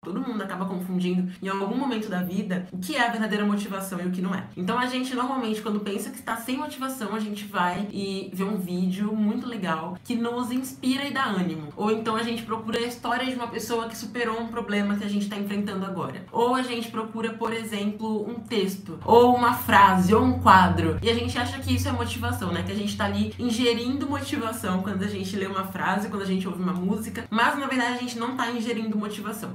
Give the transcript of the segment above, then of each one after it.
Todo mundo acaba confundindo em algum momento da vida o que é a verdadeira motivação e o que não é. Então a gente normalmente, quando pensa que está sem motivação, a gente vai e vê um vídeo muito legal que nos inspira e dá ânimo. Ou então a gente procura a história de uma pessoa que superou um problema que a gente está enfrentando agora. Ou a gente procura, por exemplo, um texto, ou uma frase, ou um quadro. E a gente acha que isso é motivação, né? Que a gente tá ali ingerindo motivação quando a gente lê uma frase, quando a gente ouve uma música. Mas na verdade a gente não tá ingerindo motivação.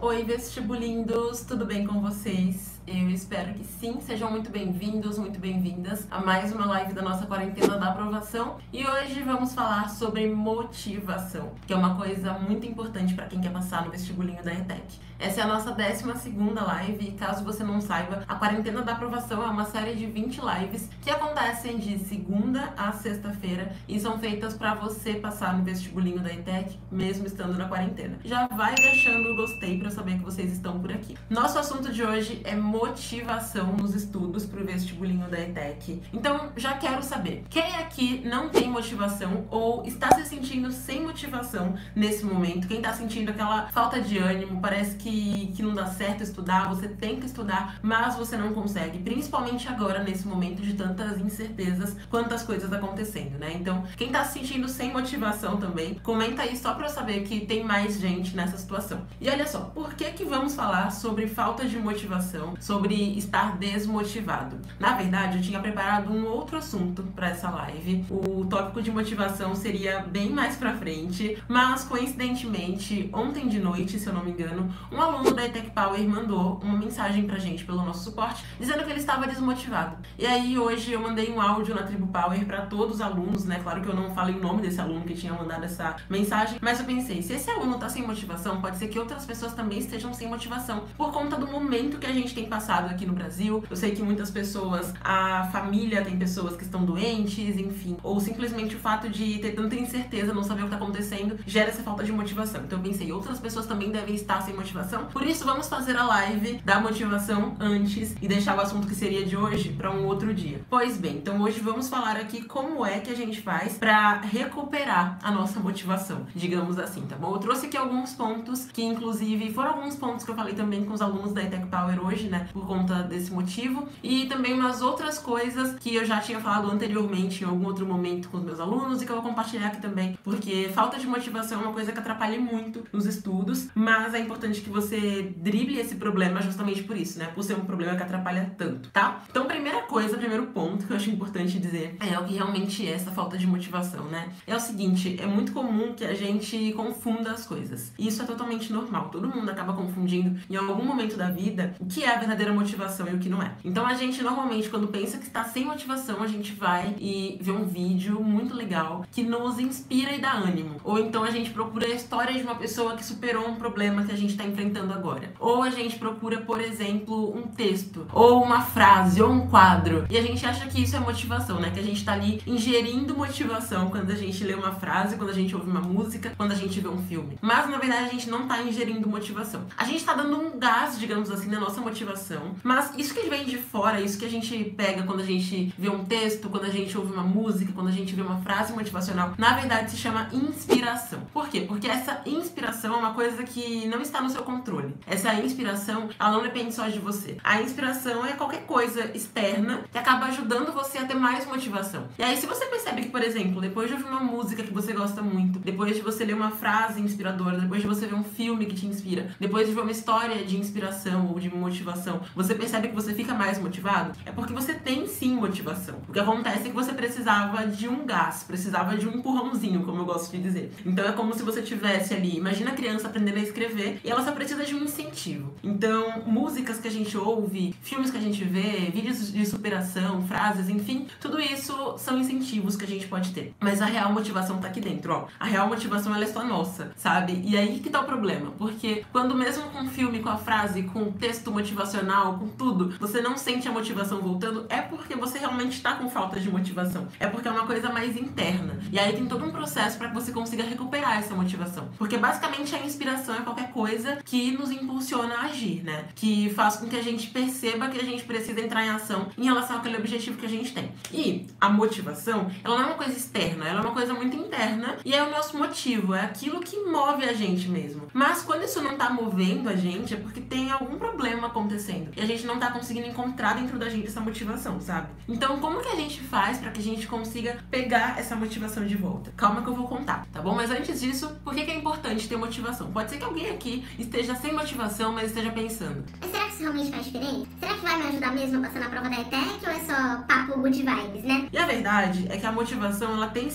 Oi, vestibulindos, tudo bem com vocês? Eu espero que sim, sejam muito bem-vindos, muito bem-vindas a mais uma live da nossa quarentena da aprovação. E hoje vamos falar sobre motivação, que é uma coisa muito importante para quem quer passar no vestibulinho da ETEC. Essa é a nossa 12ª live e caso você não saiba, a quarentena da aprovação é uma série de 20 lives que acontecem de segunda a sexta-feira e são feitas para você passar no vestibulinho da ETEC, mesmo estando na quarentena. Já vai deixando o gostei para eu saber que vocês estão por aqui. Nosso assunto de hoje é motivação nos estudos para o vestibulinho da ETEC. Então, já quero saber, quem aqui não tem motivação ou está se sentindo sem motivação nesse momento? Quem está sentindo aquela falta de ânimo, parece que não dá certo estudar, você tem que estudar, mas você não consegue, principalmente agora, nesse momento de tantas incertezas, quantas coisas acontecendo, né? Então, quem tá se sentindo sem motivação também, comenta aí só pra eu saber que tem mais gente nessa situação. E olha só, por que vamos falar sobre falta de motivação, sobre estar desmotivado? Na verdade, eu tinha preparado um outro assunto pra essa live, o tópico de motivação seria bem mais pra frente, mas coincidentemente, ontem de noite, se eu não me engano, um aluno da ETEC Power mandou uma mensagem pra gente pelo nosso suporte, dizendo que ele estava desmotivado. E aí hoje eu mandei um áudio na Tribo Power pra todos os alunos, né? Claro que eu não falei o nome desse aluno que tinha mandado essa mensagem, mas eu pensei, se esse aluno tá sem motivação, pode ser que outras pessoas também estejam sem motivação, por conta do momento que a gente tem passado aqui no Brasil. Eu sei que muitas pessoas, a família tem pessoas que estão doentes, enfim, ou simplesmente o fato de ter tanta incerteza, não saber o que tá acontecendo, gera essa falta de motivação. Então eu pensei, outras pessoas também devem estar sem motivação. Por isso vamos fazer a live da motivação antes e deixar o assunto que seria de hoje para um outro dia. Pois bem, então hoje vamos falar aqui como é que a gente faz para recuperar a nossa motivação, digamos assim, tá bom? Eu trouxe aqui alguns pontos que inclusive foram alguns pontos que eu falei também com os alunos da ETEC Power hoje, né, por conta desse motivo, e também umas outras coisas que eu já tinha falado anteriormente em algum outro momento com os meus alunos e que eu vou compartilhar aqui também, porque falta de motivação é uma coisa que atrapalha muito nos estudos, mas é importante que você drible esse problema justamente por isso, né? Por ser um problema que atrapalha tanto, tá? Então, primeira coisa, primeiro ponto que eu acho importante dizer é o que realmente é essa falta de motivação, né? É o seguinte, é muito comum que a gente confunda as coisas. E isso é totalmente normal. Todo mundo acaba confundindo em algum momento da vida o que é a verdadeira motivação e o que não é. Então, a gente normalmente, quando pensa que está sem motivação, a gente vai e vê um vídeo muito legal que nos inspira e dá ânimo. Ou então a gente procura a história de uma pessoa que superou um problema que a gente tá enfrentando agora. Ou a gente procura, por exemplo, um texto, ou uma frase, ou um quadro. E a gente acha que isso é motivação, né? Que a gente tá ali ingerindo motivação quando a gente lê uma frase, quando a gente ouve uma música, quando a gente vê um filme. Mas, na verdade, a gente não tá ingerindo motivação. A gente tá dando um gás, digamos assim, na nossa motivação. Mas isso que vem de fora, isso que a gente pega quando a gente vê um texto, quando a gente ouve uma música, quando a gente vê uma frase motivacional, na verdade se chama inspiração. Por quê? Porque essa inspiração é uma coisa que não está no seu controle. Essa inspiração, ela não depende só de você. A inspiração é qualquer coisa externa que acaba ajudando você a ter mais motivação. E aí, se você percebe que, por exemplo, depois de ouvir uma música que você gosta muito, depois de você ler uma frase inspiradora, depois de você ver um filme que te inspira, depois de ver uma história de inspiração ou de motivação, você percebe que você fica mais motivado, é porque você tem sim motivação. O que acontece é que você precisava de um gás, precisava de um empurrãozinho, como eu gosto de dizer. Então é como se você tivesse ali, imagina a criança aprendendo a escrever e ela só precisa de um incentivo. Então, músicas que a gente ouve, filmes que a gente vê, vídeos de superação, frases, enfim, tudo isso são incentivos que a gente pode ter. Mas a real motivação tá aqui dentro, ó. A real motivação, ela é só nossa, sabe? E aí que tá o problema, porque quando mesmo com o filme, com a frase, com o texto motivacional, motivacional, com tudo, você não sente a motivação voltando, é porque você realmente tá com falta de motivação. É porque é uma coisa mais interna. E aí tem todo um processo para que você consiga recuperar essa motivação. Porque basicamente a inspiração é qualquer coisa que nos impulsiona a agir, né? Que faz com que a gente perceba que a gente precisa entrar em ação em relação àquele objetivo que a gente tem. E a motivação, ela não é uma coisa externa, ela é uma coisa muito interna e é o nosso motivo, é aquilo que move a gente mesmo. Mas quando isso não tá movendo a gente, é porque tem algum problema acontecendo e a gente não tá conseguindo encontrar dentro da gente essa motivação, sabe? Então, como que a gente faz para que a gente consiga pegar essa motivação de volta? Calma que eu vou contar, tá bom? Mas antes disso, por que é importante ter motivação? Pode ser que alguém aqui esteja sem motivação, mas esteja pensando: mas será que isso realmente faz diferença? Será que vai me ajudar mesmo a passar na prova da ETEC ou é só papo good vibes, né? E a verdade é que a motivação, ela traz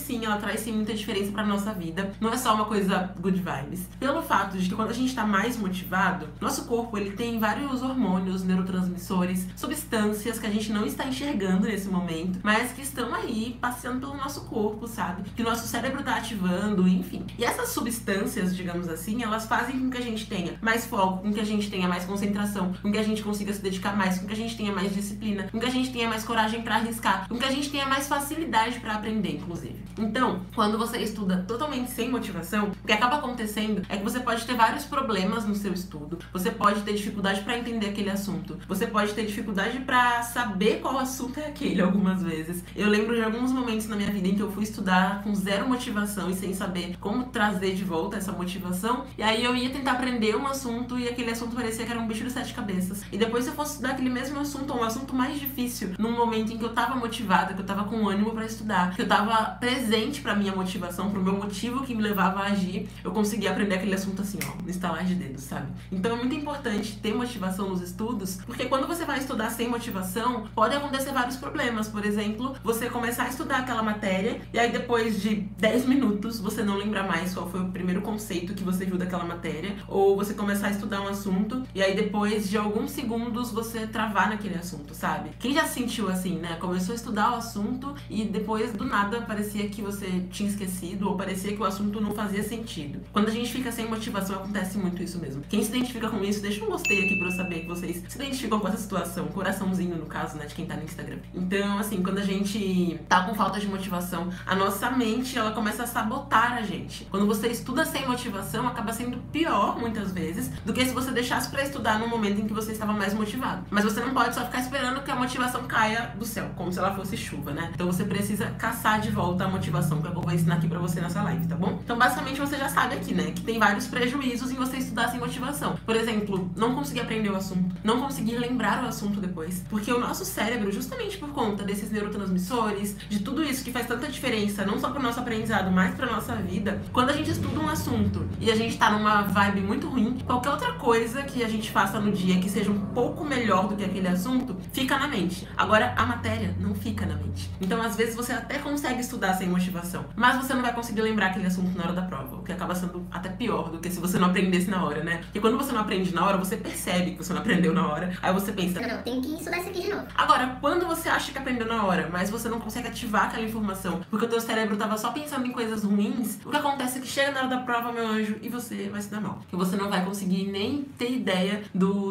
sim muita diferença pra nossa vida. Não é só uma coisa good vibes. Pelo fato de que quando a gente tá mais motivado, nosso corpo, ele tem vários hormônios, neurotransmissores, substâncias que a gente não está enxergando nesse momento, mas que estão aí passeando pelo nosso corpo, sabe? Que o nosso cérebro tá ativando, enfim. E essas substâncias, digamos assim, elas fazem com que a gente tenha mais foco, com que a gente tenha mais concentração, com que a gente consiga se dedicar mais, com que a gente tenha mais disciplina, com que a gente tenha mais coragem pra arriscar, com que a gente tenha mais facilidade pra aprender, inclusive. Então, quando você estuda totalmente sem motivação, o que acaba acontecendo é que você pode ter vários problemas no seu estudo, você pode ter dificuldade pra entender aquele assunto, você pode ter dificuldade pra saber qual assunto é aquele algumas vezes. Eu lembro de alguns momentos na minha vida em que eu fui estudar com zero motivação e sem saber como trazer de volta essa motivação, e aí eu ia tentar aprender um assunto e aquele assunto parecia que era um bicho de 7 cabeças. E depois se eu fosse estudar aquele mesmo assunto, ou um assunto mais difícil, num momento em que eu tava motivada, que eu tava com ânimo pra estudar, que eu tava presente pra minha motivação, pro meu motivo que me levava a agir, eu conseguia aprender aquele assunto assim, ó, no estalar de dedos, sabe? Então é muito importante ter motivação nos estudos, porque quando você vai estudar sem motivação, pode acontecer vários problemas. Por exemplo, você começar a estudar aquela matéria e aí depois de 10 minutos você não lembra mais qual foi o primeiro conceito que você viu daquela matéria, ou você começar a estudar um assunto e aí depois de alguns segundos você travar naquele assunto, sabe? Quem já se sentiu assim, né? Começou a estudar o assunto e depois do nada parecia que você tinha esquecido ou parecia que o assunto não fazia sentido. Quando a gente fica sem motivação, acontece muito isso mesmo. Quem se identifica com isso, deixa um gostei aqui pra eu saber que vocês se identificam com essa situação. Coraçãozinho, no caso, né, de quem tá no Instagram. Então, assim, quando a gente tá com falta de motivação, a nossa mente, ela começa a sabotar a gente. Quando você estuda sem motivação, acaba sendo pior, muitas vezes, do que se você deixasse pra estudar no momento em que você estava mais motivado. Mas você não pode só ficar esperando que a motivação caia do céu, como se ela fosse chuva, né? Então você precisa caçar de volta a motivação, que eu vou ensinar aqui pra você nessa live, tá bom? Então, basicamente, você já sabe aqui, né, que tem vários prejuízos em você estudar sem motivação. Por exemplo, não conseguir aprender o assunto, não conseguir lembrar o assunto depois. Porque o nosso cérebro, justamente por conta desses neurotransmissores, de tudo isso que faz tanta diferença, não só pro nosso aprendizado, mas pra nossa vida, quando a gente estuda um assunto e a gente tá numa vibe muito ruim, qualquer outra coisa que a gente faça no dia que seja um pouco melhor do que aquele assunto, fica na mente. Agora, a matéria não fica na mente. Então, às vezes, você até consegue estudar sem motivação, mas você não vai conseguir lembrar aquele assunto na hora da prova, o que acaba sendo até pior do que se você não aprendesse na hora, né? Porque quando você não aprende na hora, você percebe que você não aprendeu na hora, aí você pensa: Não, tem que estudar isso aqui de novo. Agora, quando você acha que aprendeu na hora, mas você não consegue ativar aquela informação, porque o teu cérebro tava só pensando em coisas ruins, o que acontece é que chega na hora da prova, meu anjo, e você vai se dar mal. Porque você não vai conseguir nem ter ideia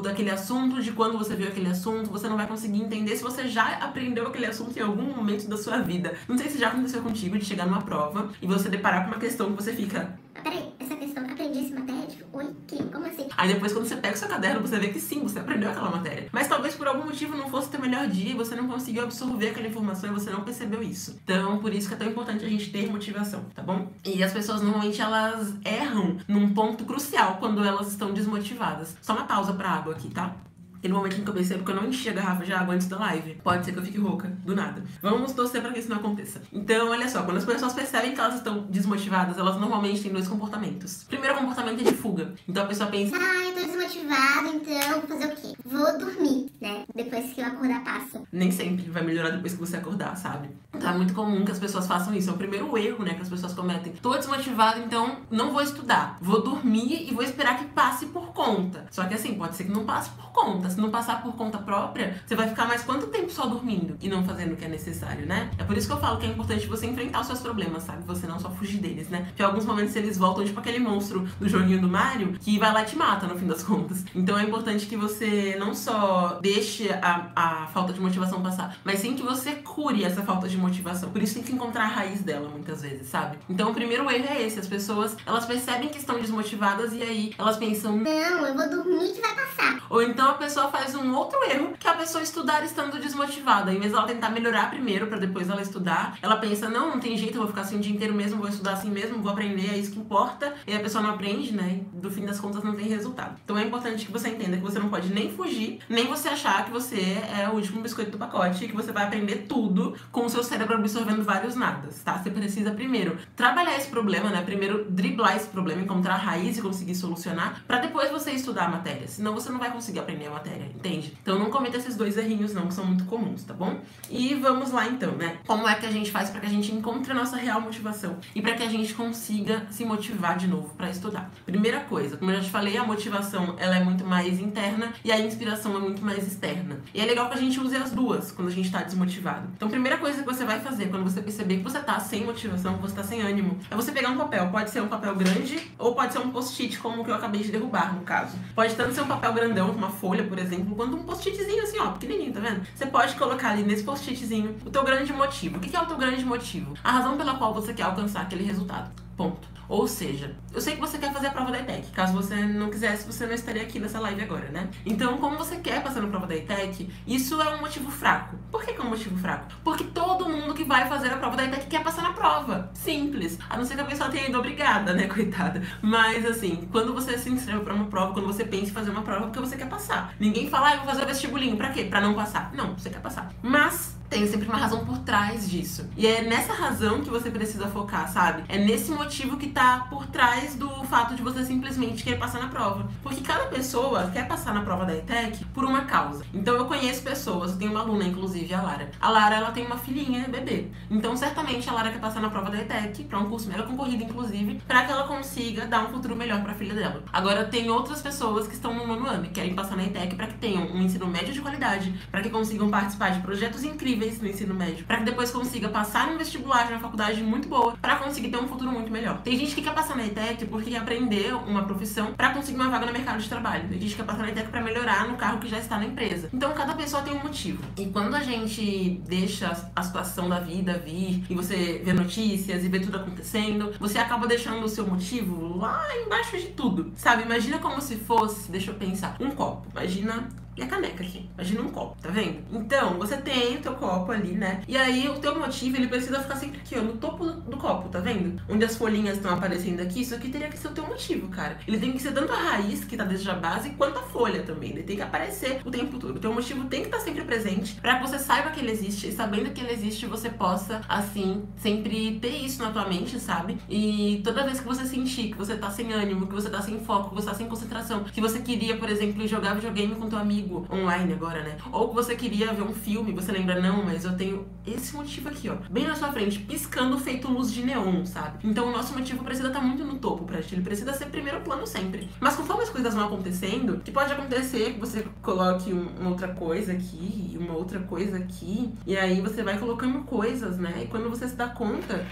daquele assunto, de quando você viu aquele assunto, você não vai conseguir entender se você já aprendeu aquele assunto em algum momento da sua vida. Não sei se já aconteceu contigo de chegar numa prova e você deparar com uma questão que você fica: Peraí, essa questão, aprendi essa matéria? Oi, que? Como assim? Aí depois, quando você pega o seu caderno, você vê que sim, você aprendeu aquela matéria. Mas talvez por algum motivo não fosse teu melhor dia, você não conseguiu absorver aquela informação e você não percebeu isso. Então, por isso que é tão importante a gente ter motivação, tá bom? E as pessoas, normalmente, elas erram num ponto crucial quando elas estão desmotivadas. Só uma pausa pra água aqui, tá? E no momento em que eu percebo que eu não enchi a garrafa de água antes da live, pode ser que eu fique rouca, do nada. Vamos torcer pra que isso não aconteça. Então, olha só, quando as pessoas percebem que elas estão desmotivadas, elas normalmente têm dois comportamentos. O primeiro comportamento é de fuga. Então a pessoa pensa: eu tô desmotivada, então vou fazer o quê? Vou dormir, né? Depois que eu acordar, passa. Nem sempre vai melhorar depois que você acordar, sabe? Então é muito comum que as pessoas façam isso. É o primeiro erro, né, que as pessoas cometem. Tô desmotivada, então não vou estudar. Vou dormir e vou esperar que passe por conta. Só que assim, pode ser que não passe por conta. Se não passar por conta própria, você vai ficar mais quanto tempo só dormindo e não fazendo o que é necessário, né? É por isso que eu falo que é importante você enfrentar os seus problemas, sabe? Você não só fugir deles, né? Porque em alguns momentos eles voltam tipo aquele monstro do joguinho do Mario que vai lá e te mata no fim das contas. Então é importante que você não só deixe a falta de motivação passar, mas sim que você cure essa falta de motivação. Por isso tem que encontrar a raiz dela muitas vezes, sabe? Então o primeiro erro é esse, as pessoas, elas percebem que estão desmotivadas e aí elas pensam, não, eu vou dormir que vai passar. Ou então a pessoa faz um outro erro, que é a pessoa estudar estando desmotivada. Em vez dela tentar melhorar primeiro, pra depois ela estudar, ela pensa, não tem jeito, eu vou ficar assim o dia inteiro mesmo, vou estudar assim mesmo, vou aprender, é isso que importa. E a pessoa não aprende, né? E do fim das contas não tem resultado. Então é importante que você entenda que você não pode nem fugir, nem você achar que você é o último biscoito do pacote e que você vai aprender tudo com o seu cérebro absorvendo vários nadas, tá? Você precisa primeiro trabalhar esse problema, né? Primeiro driblar esse problema, encontrar a raiz e conseguir solucionar, pra depois você estudar a matéria. Senão você não vai conseguir aprender a matéria, entende? Então não cometa esses dois errinhos não, que são muito comuns, tá bom? E vamos lá então, né? Como é que a gente faz pra que a gente encontre a nossa real motivação e pra que a gente consiga se motivar de novo pra estudar? Primeira coisa, como eu já te falei, a motivação ela é muito mais interna e a inspiração é muito mais externa. E é legal que a gente use as duas quando a gente tá desmotivado. Então, primeira coisa que você vai fazer quando você perceber que você tá sem motivação, que você tá sem ânimo, é você pegar um papel. Pode ser um papel grande ou pode ser um post-it, como o que eu acabei de derrubar, no caso. Pode tanto ser um papel grandão, uma folha, por exemplo, quanto um post-itzinho assim, ó, pequenininho, tá vendo? Você pode colocar ali nesse post-itzinho o teu grande motivo. O que é o teu grande motivo? A razão pela qual você quer alcançar aquele resultado. Ponto. Ou seja, eu sei que você quer fazer a prova da ETEC. Caso você não quisesse, você não estaria aqui nessa live agora, né? Então, como você quer passar na prova da ETEC, isso é um motivo fraco. Por que é um motivo fraco? Porque todo mundo que vai fazer a prova da ETEC quer passar na prova. Simples. A não ser que a pessoa tenha ido obrigada, né, coitada. Mas, assim, quando você se inscreve pra uma prova, quando você pensa em fazer uma prova, é porque você quer passar. Ninguém fala, eu vou fazer o vestibulinho. Pra quê? Pra não passar. Não, você quer passar. Mas tem sempre uma razão por trás disso. E é nessa razão que você precisa focar, sabe? É nesse motivo que tá por trás do fato de você simplesmente querer passar na prova. Porque cada pessoa quer passar na prova da ETEC por uma causa. Então eu conheço pessoas, eu tenho uma aluna, inclusive, a Lara. A Lara, ela tem uma filhinha, bebê. Então certamente a Lara quer passar na prova da ETEC, pra um curso mega concorrido, inclusive, pra que ela consiga dar um futuro melhor pra filha dela. Agora tem outras pessoas que estão no 9º ano e querem passar na ETEC pra que tenham um ensino médio de qualidade, pra que consigam participar de projetos incríveis no ensino médio, pra que depois consiga passar num vestibular de uma faculdade muito boa, pra conseguir ter um futuro muito melhor. Tem gente que quer passar na ETEC porque quer aprender uma profissão pra conseguir uma vaga no mercado de trabalho. Tem gente que quer passar na ETEC pra melhorar no cargo que já está na empresa. Então cada pessoa tem um motivo. E quando a gente deixa a situação da vida vir e você vê notícias e vê tudo acontecendo, você acaba deixando o seu motivo lá embaixo de tudo, sabe? Imagina como se fosse, deixa eu pensar, um copo. Imagina e a caneca aqui. Imagina um copo, tá vendo? Então, você tem o teu copo ali, né? E aí, o teu motivo, ele precisa ficar sempre aqui, ó, no topo do copo, tá vendo? Onde as folhinhas estão aparecendo aqui, isso aqui teria que ser o teu motivo, cara. Ele tem que ser tanto a raiz, que tá desde a base, quanto a folha também. Ele tem que aparecer o tempo todo. O teu motivo tem que estar sempre presente, pra que você saiba que ele existe. E sabendo que ele existe, você possa, assim, sempre ter isso na tua mente, sabe? E toda vez que você sentir que você tá sem ânimo, que você tá sem foco, que você tá sem concentração, que você queria, por exemplo, jogar videogame com teu amigo online agora, né? Ou que você queria ver um filme, você lembra, não, mas eu tenho esse motivo aqui, ó, bem na sua frente, piscando feito luz de neon, sabe? Então o nosso motivo precisa estar muito no topo pra gente, ele precisa ser primeiro plano sempre. Mas conforme as coisas vão acontecendo, que pode acontecer que você coloque uma outra coisa aqui, e uma outra coisa aqui, e aí você vai colocando coisas, né? E quando você se dá conta,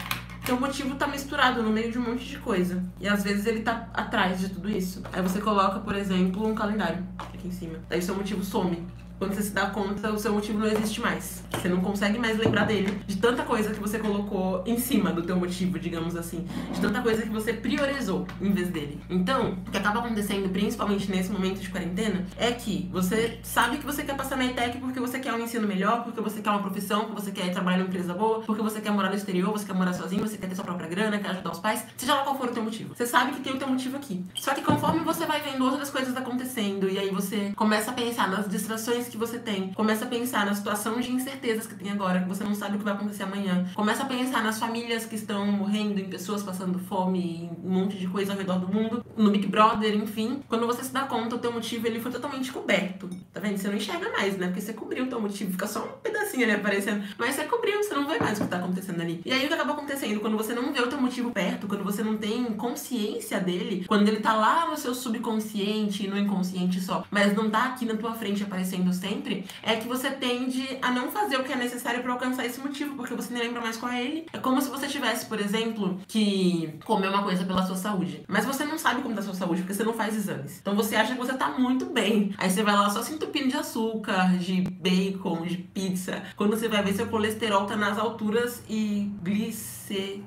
teu motivo tá misturado no meio de um monte de coisa. E às vezes ele tá atrás de tudo isso. Aí você coloca, por exemplo, um calendário aqui em cima. Daí o seu motivo some. Quando você se dá conta, o seu motivo não existe mais. Você não consegue mais lembrar dele, de tanta coisa que você colocou em cima do teu motivo, digamos assim. De tanta coisa que você priorizou em vez dele. Então, o que acaba acontecendo, principalmente nesse momento de quarentena, é que você sabe que você quer passar na ETEC porque você quer um ensino melhor, porque você quer uma profissão, porque você quer trabalhar numa empresa boa, porque você quer morar no exterior, você quer morar sozinho, você quer ter sua própria grana, quer ajudar os pais, seja lá qual for o teu motivo. Você sabe que tem o teu motivo aqui. Só que conforme você vai vendo outras coisas acontecendo, e aí você começa a pensar nas distrações que você tem, começa a pensar na situação de incertezas que tem agora, que você não sabe o que vai acontecer amanhã, começa a pensar nas famílias que estão morrendo, em pessoas passando fome, um monte de coisa ao redor do mundo, no Big Brother, enfim. Quando você se dá conta, o teu motivo ele foi totalmente coberto, tá vendo? Você não enxerga mais, né? Porque você cobriu o teu motivo, fica só um pedacinho ali aparecendo, mas você cobriu, você não vê mais o que tá acontecendo ali. E aí o que acaba acontecendo? Quando você não vê o teu motivo perto, quando você não tem consciência dele, quando ele tá lá no seu subconsciente e no inconsciente só, mas não tá aqui na tua frente aparecendo sempre, é que você tende a não fazer o que é necessário pra alcançar esse motivo, porque você nem lembra mais qual é ele. É como se você tivesse, por exemplo, que comer uma coisa pela sua saúde, mas você não sabe como tá a sua saúde, porque você não faz exames. Então você acha que você tá muito bem. Aí você vai lá só se entupindo de açúcar, de bacon, de pizza. Quando você vai ver, seu colesterol tá nas alturas e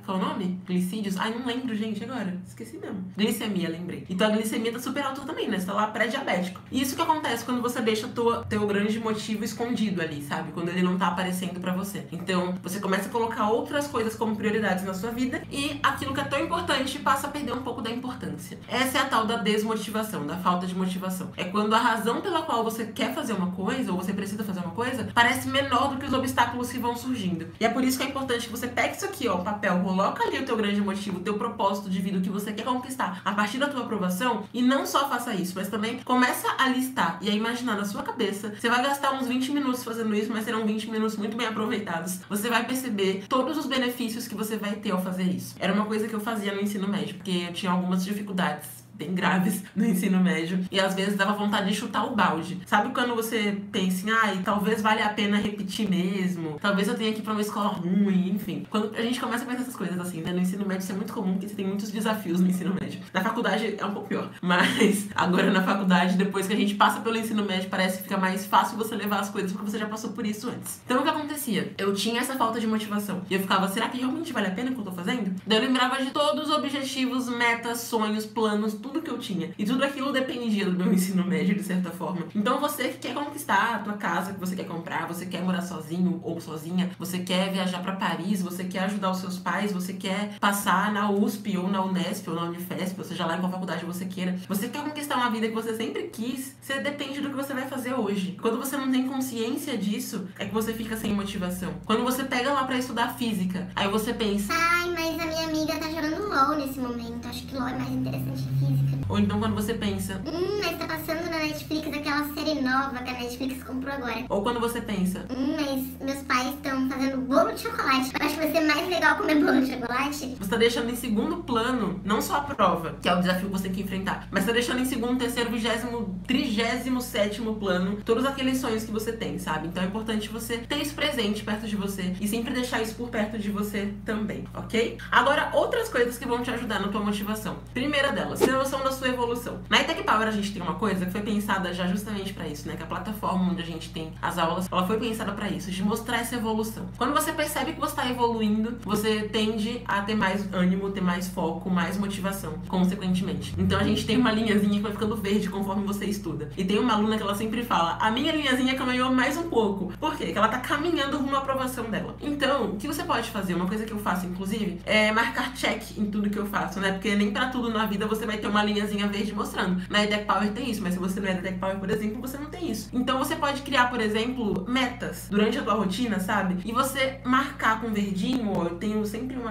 qual é o nome? Glicídios? Ai, não lembro, gente, agora. Esqueci mesmo. Glicemia, lembrei. Então a glicemia tá super alta também, né? Você tá lá pré-diabético. E isso que acontece quando você deixa teu grande motivo escondido ali, sabe? Quando ele não tá aparecendo pra você. Então, você começa a colocar outras coisas como prioridades na sua vida e aquilo que é tão importante passa a perder um pouco da importância. Essa é a tal da desmotivação, da falta de motivação. É quando a razão pela qual você quer fazer uma coisa, ou você precisa fazer uma coisa, parece menor do que os obstáculos que vão surgindo. E é por isso que é importante que você pegue isso aqui, ó, papel, coloca ali o teu grande motivo, o teu propósito de vida, o que você quer conquistar a partir da tua aprovação, e não só faça isso, mas também começa a listar e a imaginar na sua cabeça. Você vai gastar uns 20 minutos fazendo isso, mas serão 20 minutos muito bem aproveitados. Você vai perceber todos os benefícios que você vai ter ao fazer isso. Era uma coisa que eu fazia no ensino médio, porque eu tinha algumas dificuldades bem graves no ensino médio, e às vezes dava vontade de chutar o balde. Sabe quando você pensa em, ai, talvez valha a pena repetir mesmo, talvez eu tenha que ir pra uma escola ruim, enfim. Quando a gente começa a pensar essas coisas assim, né, no ensino médio isso é muito comum, porque você tem muitos desafios no ensino médio. Na faculdade é um pouco pior, mas agora na faculdade, depois que a gente passa pelo ensino médio, parece que fica mais fácil você levar as coisas, porque você já passou por isso antes. Então o que acontecia? Eu tinha essa falta de motivação, e eu ficava, será que realmente vale a pena o que eu tô fazendo? Daí eu lembrava de todos os objetivos, metas, sonhos, planos, tudo que eu tinha. E tudo aquilo dependia do meu ensino médio, de certa forma. Então você que quer conquistar a tua casa que você quer comprar, você quer morar sozinho ou sozinha, você quer viajar pra Paris, você quer ajudar os seus pais, você quer passar na USP ou na Unesp ou na Unifesp, ou seja lá em qual faculdade você queira. Você quer conquistar uma vida que você sempre quis, você depende do que você vai fazer hoje. Quando você não tem consciência disso, é que você fica sem motivação. Quando você pega lá pra estudar física, aí você pensa, ai, mas a minha amiga tá jogando LOL nesse momento, acho que LOL é mais interessante que física. Ou então quando você pensa, mas tá passando na Netflix aquela série nova que a Netflix comprou agora. Ou quando você pensa, mas meus pais estão fazendo bolo de chocolate. Eu acho que vai ser mais legal comer bolo de chocolate. você tá deixando em segundo plano, não só a prova, que é o desafio que você tem que enfrentar, mas tá deixando em segundo, terceiro, 37º plano todos aqueles sonhos que você tem, sabe? Então é importante você ter isso presente perto de você e sempre deixar isso por perto de você também, ok? Agora, outras coisas que vão te ajudar na tua motivação. Primeira delas, ter noção da sua evolução. Na ETEC Power a gente tem uma coisa que foi pensada já justamente pra isso, né? Que a plataforma onde a gente tem as aulas, ela foi pensada pra isso, de mostrar essa evolução. Quando você percebe que você tá evoluindo, você tende a ter mais ânimo, ter mais foco, mais motivação, consequentemente. Então a gente tem uma linhazinha que vai ficando verde conforme você estuda. E tem uma aluna que ela sempre fala, a minha linhazinha caminhou mais um pouco. Por quê? Porque ela tá caminhando rumo à aprovação dela. Então, o que você pode fazer? Uma coisa que eu faço, inclusive, é marcar check em tudo que eu faço, né? Porque nem pra tudo na vida você vai ter uma linhazinha verde mostrando. Na ETEC Power tem isso, mas se você não é da ETEC Power, por exemplo, você não tem isso. Então você pode criar, por exemplo, metas durante a tua rotina, sabe? E você marcar com verdinho, ó, eu tenho sempre um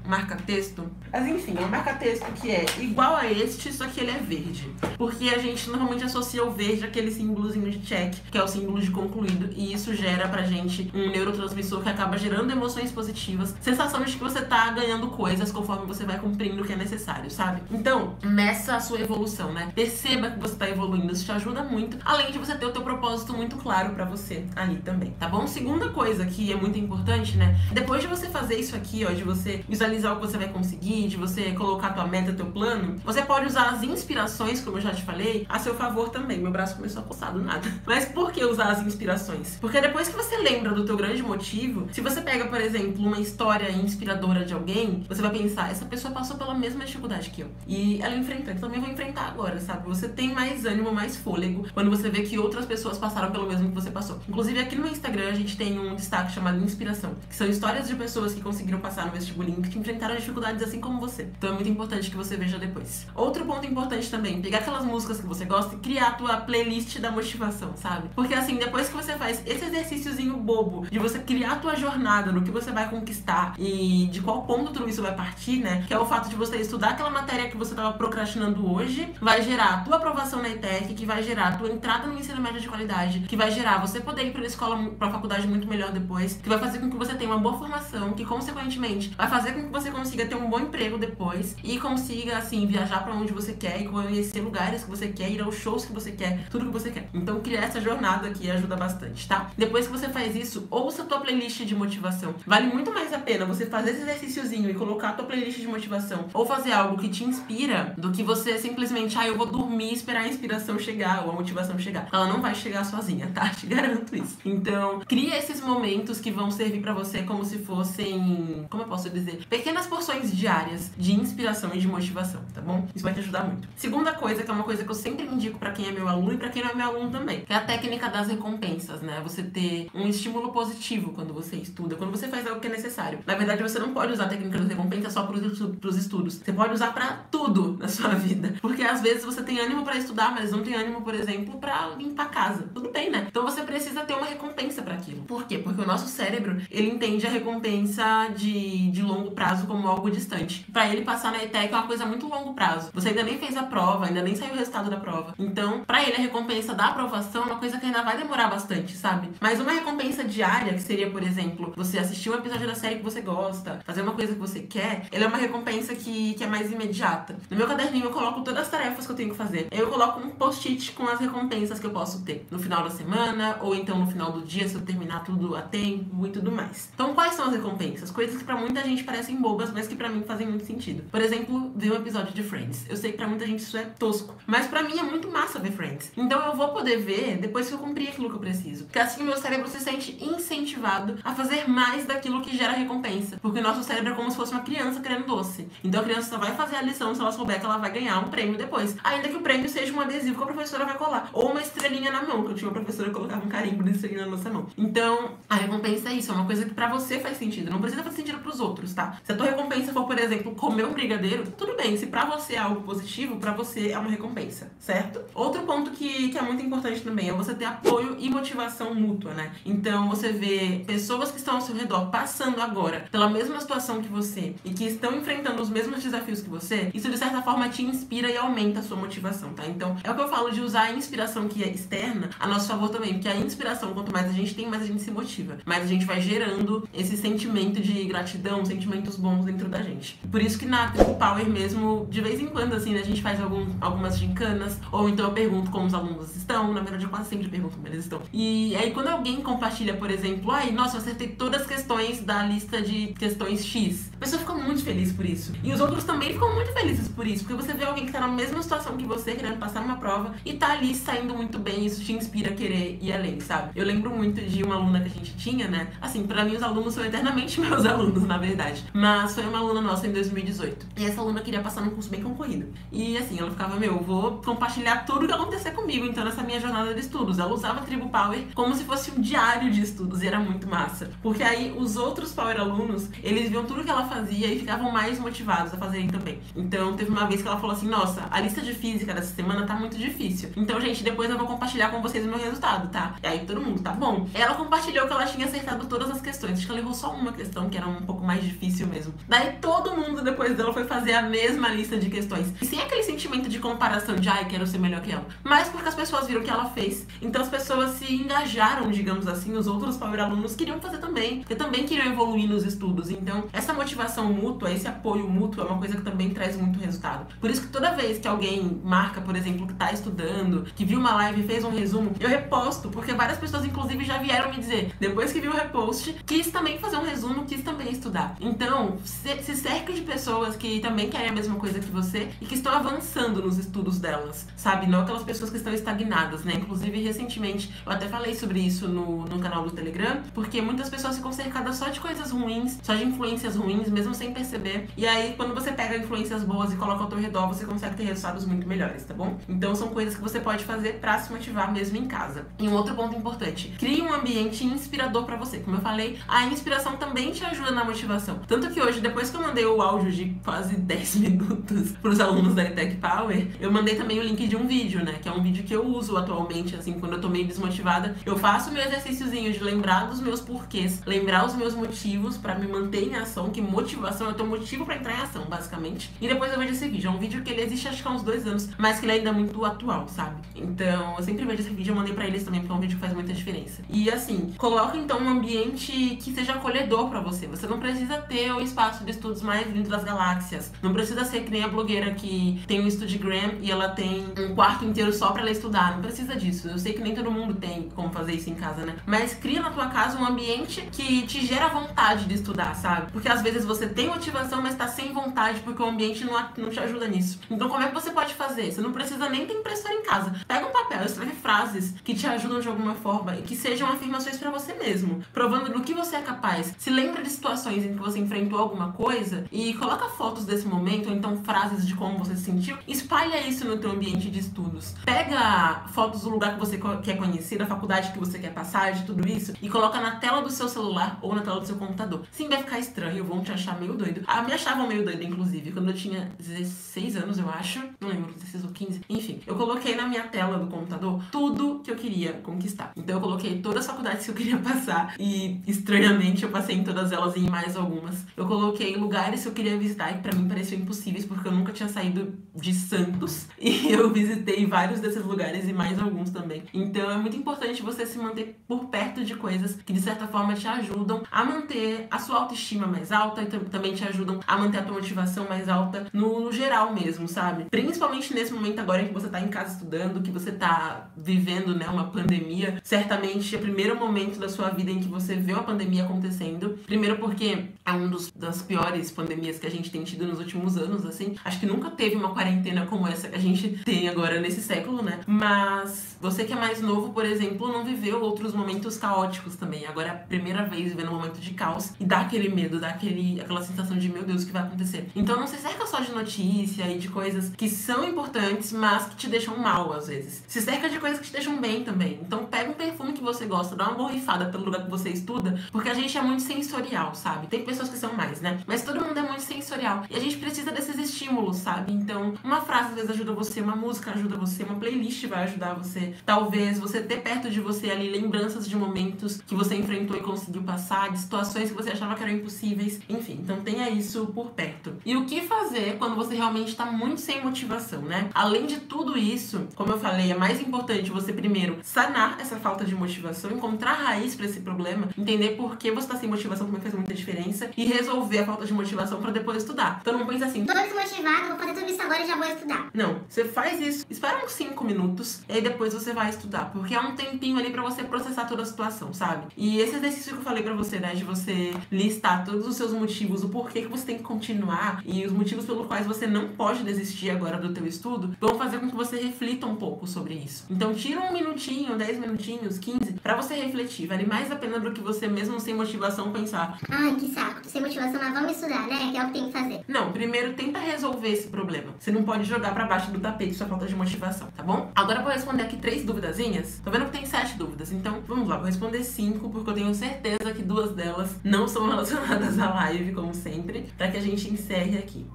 marca-texto. Mas enfim, é um marca-texto que é igual a este, só que ele é verde. Porque a gente normalmente associa o verde àquele símbolozinho de check, que é o símbolo de concluído, e isso gera pra gente um neurotransmissor que acaba gerando emoções positivas, sensação de que você tá ganhando coisas conforme você vai cumprindo o que é necessário, sabe? Então, meça a sua evolução, né? Perceba que você tá evoluindo, isso te ajuda muito, além de você ter o teu propósito muito claro pra você ali também, tá bom? Segunda coisa que é muito importante, né? Depois de você fazer isso aqui, ó, de você visualizar o que você vai conseguir, de você colocar tua meta, teu plano, você pode usar as inspirações, como eu já te falei, a seu favor também. Meu braço começou a coçar do nada. Mas por que usar as inspirações? Porque depois que você lembra do teu grande motivo, se você pega, por exemplo, uma história inspiradora de alguém, você vai pensar, essa pessoa passou pela mesma dificuldade que eu. E ela enfrentou, então também vou enfrentar agora, sabe? Você tem mais ânimo, mais fôlego, quando você vê que outras pessoas passaram pelo mesmo que você passou. Inclusive, aqui no meu Instagram, a gente tem um destaque chamado Inspiração, que são histórias de pessoas que conseguiram passar no vestibulinho, que enfrentaram dificuldades assim como você. Então é muito importante que você veja depois. Outro ponto importante também, pegar aquelas músicas que você gosta e criar a tua playlist da motivação, sabe? Porque assim, depois que você faz esse exercíciozinho bobo de você criar a tua jornada, no que você vai conquistar e de qual ponto tudo isso vai partir, né? Que é o fato de você estudar aquela matéria que você tava procrastinando hoje vai gerar a tua aprovação na ETEC, que vai gerar a tua entrada no ensino médio de qualidade, que vai gerar você poder ir pra escola, pra faculdade muito melhor depois, que vai fazer com que você tenha uma boa formação, que consequentemente vai fazer com que você consiga ter um bom emprego depois e consiga, assim, viajar pra onde você quer e conhecer lugares que você quer, ir aos shows que você quer, tudo que você quer. Então criar essa jornada aqui ajuda bastante, tá? Depois que você faz isso, ouça a tua playlist de motivação. Vale muito mais a pena você fazer esse exercíciozinho e colocar a tua playlist de motivação ou fazer algo que te inspira do que você simplesmente, eu vou dormir e esperar a inspiração chegar ou a motivação chegar. Ela não vai chegar sozinha, tá? Te garanto isso. Então, cria esses momentos que vão servir pra você como se fossem, como eu posso dizer, pequenas porções diárias de inspiração e de motivação, tá bom? Isso vai te ajudar muito. Segunda coisa, que é uma coisa que eu sempre indico pra quem é meu aluno e pra quem não é meu aluno também, que é a técnica das recompensas, né? Você ter um estímulo positivo quando você estuda, quando você faz algo que é necessário. Na verdade, você não pode usar a técnica das recompensas só pros estudos. Você pode usar pra tudo na sua vida. Porque às vezes você tem ânimo pra estudar, mas não tem ânimo, por exemplo, pra limpar a casa. Tudo bem, né? Então você precisa ter uma recompensa pra aquilo. Por quê? Porque o nosso cérebro, ele entende a recompensa de longo prazo como algo distante. Pra ele passar na ETEC é uma coisa muito longo prazo. Você ainda nem fez a prova, ainda nem saiu o resultado da prova. Então, pra ele, a recompensa da aprovação é uma coisa que ainda vai demorar bastante, sabe? Mas uma recompensa diária, que seria, por exemplo, você assistir um episódio da série que você gosta, fazer uma coisa que você quer, ela é uma recompensa que é mais imediata. No meu caderninho eu coloco todas as tarefas que eu tenho que fazer. Eu coloco um post-it com as recompensas que eu posso ter no final da semana, ou então no final do dia, se eu terminar tudo a tempo e tudo mais. Então, quais são as recompensas? Coisas que pra muita gente parecem bobas, mas que pra mim fazem muito sentido. Por exemplo, ver um episódio de Friends. Eu sei que pra muita gente isso é tosco, mas pra mim é muito massa ver Friends. Então eu vou poder ver depois que eu cumprir aquilo que eu preciso. Porque assim o meu cérebro se sente incentivado a fazer mais daquilo que gera recompensa. Porque o nosso cérebro é como se fosse uma criança querendo doce. Então a criança só vai fazer a lição se ela souber que ela vai ganhar um prêmio depois. Ainda que o prêmio seja um adesivo que a professora vai colar. Ou uma estrelinha na mão, que eu tinha uma professora que colocava um carimbo de estrelinha na nossa mão. Então, a recompensa é isso. É uma coisa que pra você faz sentido. Não precisa fazer sentido pros outros, tá? Se a tua recompensa for, por exemplo, comer um brigadeiro, tudo bem. Se pra você é algo positivo, pra você é uma recompensa, certo? Outro ponto que é muito importante também é você ter apoio e motivação mútua, né? Então, você vê pessoas que estão ao seu redor passando agora pela mesma situação que você e que estão enfrentando os mesmos desafios que você, isso de certa forma te inspira e aumenta a sua motivação, tá? Então, é o que eu falo de usar a inspiração que é externa a nosso favor também, porque a inspiração, quanto mais a gente tem, mais a gente se motiva. Mais a gente vai gerando esse sentimento de gratidão, sentimentos bons dentro da gente. Por isso que na Tribu Power mesmo, de vez em quando, assim, né, a gente faz algumas gincanas, ou então eu pergunto como os alunos estão, na verdade eu quase sempre pergunto como eles estão. E aí quando alguém compartilha, por exemplo, nossa, eu acertei todas as questões da lista de questões X, a pessoa fica muito feliz por isso. E os outros também ficam muito felizes por isso, porque você vê alguém que tá na mesma situação que você, querendo passar numa prova, e tá ali saindo muito bem, isso te inspira a querer ir além, sabe? Eu lembro muito de uma aluna que a gente tinha, né? Assim, pra mim os alunos são eternamente meus alunos, na verdade. Mas foi uma aluna nossa em 2018. E essa aluna queria passar num curso bem concorrido. E assim, ela ficava, eu vou compartilhar tudo que acontecer comigo, então nessa minha jornada de estudos. Ela usava a Tribu Power como se fosse um diário de estudos, e era muito massa. Porque aí os outros Power alunos, eles viam tudo que ela fazia e ficavam mais motivados a fazerem também. Então teve uma vez que ela falou assim, nossa, a lista de física dessa semana tá muito difícil. Então, gente, depois eu vou compartilhar com vocês o meu resultado, tá? E aí todo mundo, tá bom. Ela compartilhou que ela tinha acertado todas as questões. Acho que ela errou só uma questão, que era um pouco mais difícil mesmo. Daí todo mundo depois dela foi fazer a mesma lista de questões. E sem aquele sentimento de comparação de, quero ser melhor que ela. Mas porque as pessoas viram que ela fez. Então as pessoas se engajaram, digamos assim, os outros Power alunos queriam fazer também. Porque também queriam evoluir nos estudos. Então, essa motivação mútua, esse apoio mútuo é uma coisa que também traz muito resultado. Por isso que toda vez que alguém marca, por exemplo, que tá estudando, que viu uma live e fez um resumo, eu reposto, porque várias pessoas, inclusive, já vieram me dizer, depois que viu o repost, quis também fazer um resumo, quis também estudar. Então, se cerque de pessoas que também querem a mesma coisa que você e que estão avançando nos estudos delas, sabe? Não aquelas pessoas que estão estagnadas, né? Inclusive, recentemente, eu até falei sobre isso no canal do Telegram, porque muitas pessoas ficam cercadas só de coisas ruins, só de influências ruins, mesmo sem perceber. E aí, quando você pega influências boas e coloca ao teu redor, você consegue ter resultados muito melhores, tá bom? Então, são coisas que você pode fazer pra se motivar mesmo em casa. E um outro ponto importante, crie um ambiente inspirador pra você. Como eu falei, a inspiração também te ajuda na motivação. Tanto que hoje, depois que eu mandei o áudio de quase 10 minutos pros alunos da ETEC Power, eu mandei também o link de um vídeo, né? Que é um vídeo que eu uso atualmente, assim, quando eu tô meio desmotivada. Eu faço o meu exercíciozinho de lembrar dos meus porquês, lembrar os meus motivos pra me manter em ação, que motivação é o teu motivo pra entrar em ação, basicamente. E depois eu vejo esse esse vídeo. É um vídeo que ele existe acho que há uns 2 anos, mas que ele ainda é muito atual, sabe? Então, eu sempre vejo esse vídeo, eu mandei pra eles também, porque é um vídeo que faz muita diferença. E assim, coloca então um ambiente que seja acolhedor pra você. Você não precisa ter o espaço de estudos mais lindo das galáxias. Não precisa ser que nem a blogueira que tem um Instagram e ela tem um quarto inteiro só pra ela estudar. Não precisa disso. Eu sei que nem todo mundo tem como fazer isso em casa, né? Mas cria na tua casa um ambiente que te gera vontade de estudar, sabe? Porque às vezes você tem motivação, mas tá sem vontade porque o ambiente não te ajuda nisso. Então como é que você pode fazer? Você não precisa nem ter impressora em casa. Pega um papel, escreve frases que te ajudam de alguma forma e que sejam afirmações pra você mesmo, provando do que você é capaz. Se lembra de situações em que você enfrentou alguma coisa e coloca fotos desse momento, ou então frases de como você se sentiu. Espalha isso no teu ambiente de estudos. Pega fotos do lugar que você quer conhecer, da faculdade que você quer passar, de tudo isso, e coloca na tela do seu celular ou na tela do seu computador. Sim, vai ficar estranho, vão te achar meio doido. Me achavam meio doido, inclusive, quando eu tinha 16 anos, eu acho. Não lembro, 16 ou 15. Enfim, eu coloquei na minha tela do computador tudo que eu queria conquistar. Então eu coloquei todas as faculdades que eu queria passar e, estranhamente, eu passei em todas elas e em mais algumas. Eu coloquei lugares que eu queria visitar e que pra mim pareciam impossíveis, porque eu nunca tinha saído de Santos. E eu visitei vários desses lugares e mais alguns também. Então é muito importante você se manter por perto de coisas que de certa forma te ajudam a manter a sua autoestima mais alta e também te ajudam a manter a tua motivação mais alta no geral mesmo, sabe? Principalmente nesse momento agora em que você tá em casa estudando, que você tá vivendo, né, uma pandemia. Certamente é o primeiro momento da sua vida em que você vê uma pandemia acontecendo. Primeiro porque é das piores pandemias que a gente tem tido nos últimos anos, assim. Acho que nunca teve uma quarentena como essa que a gente tem agora nesse século, né? Mas você que é mais novo, por exemplo, não viveu outros momentos caóticos também. Agora é a primeira vez vivendo um momento de caos e dá aquele medo, dá aquela sensação de, meu Deus, o que vai acontecer? Então não se cerca só de notícia e de coisas que são importantes, mas que te deixam mal, às vezes. Se cerca de coisas que te deixam bem também. Então pega um perfume que você gosta, dá uma borrifada pelo lugar que você estuda, porque a gente é muito sensorial, sabe? Tem pessoas que são mais, né? Mas todo mundo é muito sensorial. E a gente precisa desses estímulos, sabe? Então, uma frase às vezes ajuda você, uma música ajuda você, uma playlist vai ajudar você. Talvez você ter perto de você ali lembranças de momentos que você enfrentou e conseguiu passar, de situações que você achava que eram impossíveis. Enfim, então tenha isso por perto. E o que fazer quando você realmente tá muito sem motivação, né? Além de tudo isso, como eu falei, é mais importante você primeiro sanar essa falta de motivação, encontrar a raiz pra esse problema, entender por que você tá sem motivação, também faz muita diferença, e resolver a falta de motivação pra depois estudar. Então não pensa assim, tô desmotivado, vou fazer tudo isso agora e já vou estudar. Não, você faz isso, espera uns 5 minutos, e aí depois você vai estudar, porque é um tempinho ali pra você processar toda a situação, sabe? E esse exercício que eu falei pra você, né, de você listar todos os seus motivos, o porquê que você tem que continuar, e os motivos pelos quais você não pode desistir agora do teu estudo, vão fazer com que você reflita um pouco sobre isso. Então tira 1 minutinho, 10 minutinhos, 15, pra você refletir. Vale mais a pena do que você mesmo sem motivação pensar, ai, que saco, tô sem motivação, mas vamos estudar, né? Que é o que tem que fazer. Não, primeiro tenta resolver esse problema. Você não pode jogar pra baixo do tapete sua falta de motivação, tá bom? Agora eu vou responder aqui 3 duvidazinhas. Tô vendo que tem 7 dúvidas, então vamos lá, vou responder 5, porque eu tenho certeza que 2 delas não são relacionadas à live, como sempre, pra que a gente encerre aqui.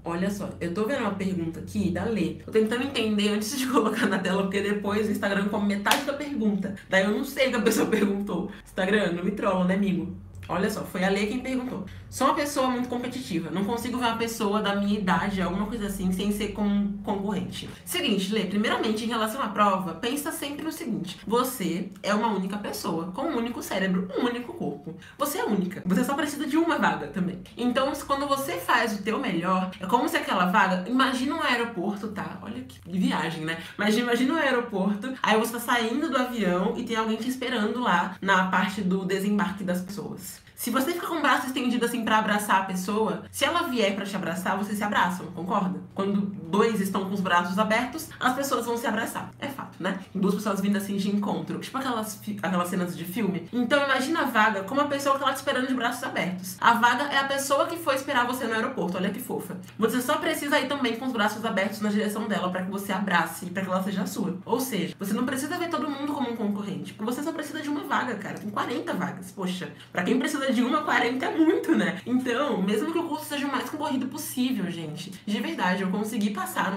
Olha só, eu tô vendo uma pergunta aqui da Lê. Tô tentando entender antes de colocar na tela, porque depois o Instagram come metade da pergunta. Daí eu não sei o que a pessoa perguntou. Instagram, não me trola, né, amigo? Olha só, foi a Lê quem perguntou. Sou uma pessoa muito competitiva. Não consigo ver uma pessoa da minha idade, alguma coisa assim, sem ser concorrente. Seguinte, Lê, primeiramente, em relação à prova, pensa sempre no seguinte. Você é uma única pessoa, com um único cérebro, um único corpo. Você é única. Você só precisa de uma vaga também. Então, quando você faz o teu melhor, é como se aquela vaga... Imagina um aeroporto, tá? Olha que viagem, né? Mas imagina um aeroporto, aí você tá saindo do avião e tem alguém te esperando lá na parte do desembarque das pessoas. Se você fica com o braço estendido assim pra abraçar a pessoa, se ela vier pra te abraçar, vocês se abraçam, concorda? Quando 2 estão com os braços abertos, as pessoas vão se abraçar. É fato, né? 2 pessoas vindo assim de encontro. Tipo aquelas cenas de filme. Então imagina a vaga como a pessoa que ela tá esperando de braços abertos. A vaga é a pessoa que foi esperar você no aeroporto. Olha que fofa. Você só precisa ir também com os braços abertos na direção dela pra que você abrace e pra que ela seja sua. Ou seja, você não precisa ver todo mundo como um concorrente. Porque você só precisa de uma vaga, cara. Tem 40 vagas. Poxa, pra quem precisa precisa de uma, 40 é muito, né? Então, mesmo que o curso seja o mais concorrido possível, gente, de verdade, eu consegui passar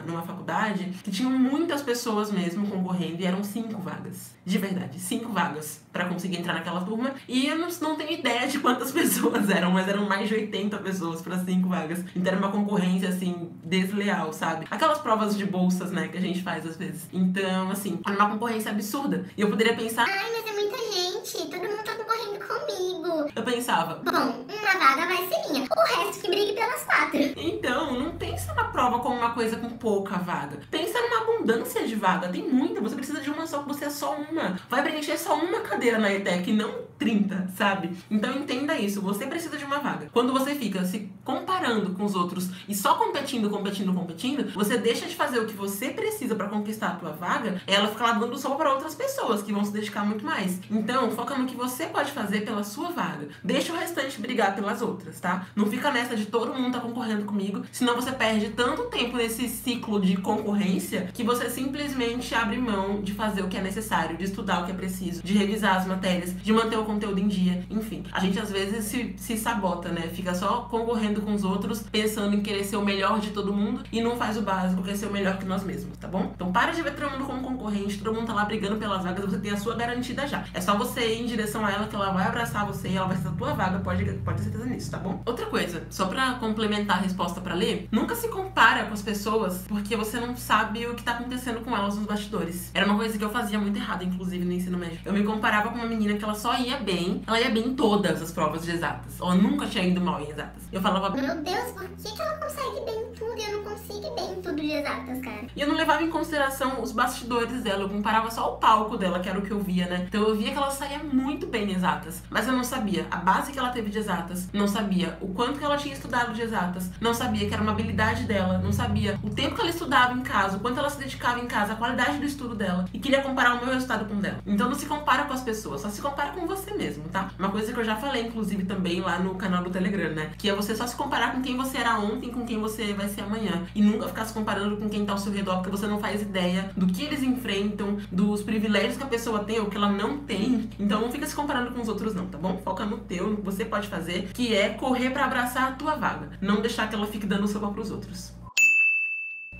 numa faculdade que tinham muitas pessoas mesmo concorrendo e eram 5 vagas. De verdade, 5 vagas pra conseguir entrar naquela turma. E eu não tenho ideia de quantas pessoas eram, mas eram mais de 80 pessoas pra 5 vagas. Então era uma concorrência, assim, desleal, sabe? Aquelas provas de bolsas, né, que a gente faz às vezes. Então, assim, era uma concorrência absurda. E eu poderia pensar... Ai, mas é muita gente, todo mundo tá concorrendo comigo. Eu pensava... Bom, uma vaga vai ser minha, o resto que brigue pelas 4. Então, não pensa na prova como uma coisa com pouca vaga. Pensa numa abundância de vaga. Tem muita, você precisa de uma só, você é só uma. Vai preencher só uma cadeira na ETEC, não 30, sabe? Então entenda isso, você precisa de uma vaga. Quando você fica se comparando com os outros e só competindo, você deixa de fazer o que você precisa pra conquistar a tua vaga, ela fica lá dando sopa pra outras pessoas que vão se dedicar muito mais. Então, foca no que você pode fazer pela sua vaga. Deixa o restante brigar pelas outras, tá? Não fica nessa de todo mundo tá concorrendo comigo, senão você perde tanto tempo nesse ciclo de concorrência que você simplesmente abre mão de fazer o que é necessário, de estudar o que é preciso, de revisar as matérias, de manter o conteúdo em dia, enfim. A gente às vezes se sabota, né? Fica só concorrendo com os outros, pensando em querer ser o melhor de todo mundo e não faz o básico, que é ser o melhor que nós mesmos, tá bom? Então para de ver todo mundo como concorrente, todo mundo tá lá brigando pelas vagas, você tem a sua garantida já. É só você ir em direção a ela que ela vai abraçar você e ela vai ser a tua vaga, pode ter certeza nisso, tá bom? Outra coisa, só pra complementar a resposta pra ler, nunca se compara com as pessoas porque você não sabe o que tá acontecendo com elas nos bastidores. Era uma coisa que eu fazia muito errado, inclusive, no ensino médio. Eu me comparava com uma menina que ela só ia bem, ela ia bem em todas as provas de exatas. Ela nunca tinha ido mal em exatas. Eu falava, meu Deus, por que ela consegue bem em tudo e eu não consigo ir bem em tudo de exatas, cara? E eu não levava em consideração os bastidores dela, eu comparava só o palco dela, que era o que eu via, né? Então eu via que ela saía muito bem em exatas, mas eu não sabia a base que ela teve de exatas, não sabia o quanto que ela tinha estudado de exatas, não sabia que era uma habilidade dela, não sabia o tempo que ela estudava em casa, o quanto ela se dedicava em casa, a qualidade do estudo dela, e queria comparar o meu resultado com o dela. Então não se compara com as pessoas, só se compara com você mesmo, tá? Uma coisa que eu já falei, inclusive, também lá no canal do Telegram, né? Que é você só se comparar com quem você era ontem, com quem você vai ser amanhã, e nunca ficar se comparando com quem tá ao seu redor, porque você não faz ideia do que eles enfrentam, dos privilégios que a pessoa tem ou que ela não tem. Então não fica se comparando com os outros não, tá bom? Foca no teu, no que você pode fazer, que é correr pra abraçar a tua vaga, não deixar que ela fique dando sopa pros outros.